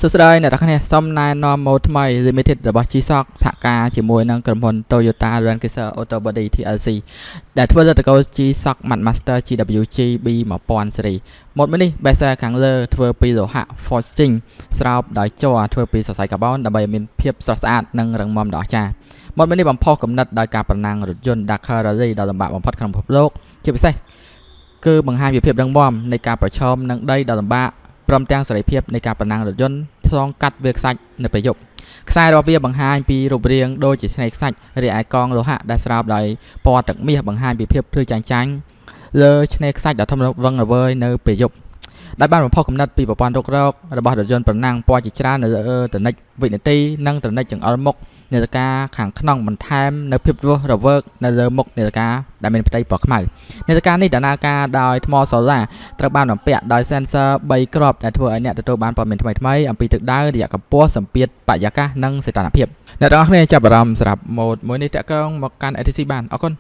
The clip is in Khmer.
សួស្តីអ្នកទាំងគ្នាសូមណែនាំម៉ូដថ្មី Limited របស់ G-Shock សហការជាមួយនឹងក្រុមហ៊ុន Toyota Land Cruiser Auto Body TLC ដែលធ្វើលើតកូល G-Shock Master GWG B1000 Series ម៉ូដមួយនេះ Base ខាងលើធ្វើពីលោហៈ Forging ស្រោបដោយជ័រធ្វើពីសរសៃកាបូនដើម្បីមានភាពស្រស់ស្អាតនិងរឹងមាំដ៏អស្ចារ្យម៉ូដមួយនេះបំផុសគំនិតដោយការប្រណាំងរថយន្ត Dakar Rally ដ៏លំបាកបំផុតក្នុងពិភពលោកជាពិសេសគឺបង្ហាញពីភាពរឹងមាំនៃការប្រឈមនឹងដីដ៏លំបាកព្រមទាំងសេរីភាពនៃការប្រណាំងរថយន្តឆ្លងកាត់វាលខ្សាច់នៅពេលយប់ខ្សែរបស់វាបង្ហាញពីរូបរាងដូចជាឆ្នេរខ្សាច់រីឯកងលោហៈដែលស្រោបដោយពណ៌ទឹកមាសបង្ហាញពីភាពភ្លឺចែងចាំងលើឆ្នេរខ្សាច់ដ៏ធំវឹងរវើយនៅពេលយប់ដែលបានបំផុសគំនិតពីប្រព័ន្ធរុករករបស់រថយន្តប្រណាំងពណ៌ជាច្រើននៅលើទនិចវិនាទីនិងទនិចចង្អុលមុខនាឡិកាខាងក្នុងបន្ថែមនៅភាពរស់រវើកនៅលើមុខនាឡិកាដែលមានផ្ទៃពណ៌ខ្មៅនាឡិកានេះដំណើរការដោយថ្មសូឡាត្រូវបានបំពាក់ដោយ sensor 3 គ្រាប់ដែលធ្វើឲ្យអ្នកទទួលបានព័ត៌មានថ្មីៗអំពីទិសដៅរយៈកម្ពស់សម្ពាធបរិយាកាសនិងសីតុណ្ហភាពអ្នកទាំងអស់គ្នាចាប់អារម្មណ៍សម្រាប់ម៉ូដមួយនេះតាក់ទងមកកាន់ ATC បានអរគុណ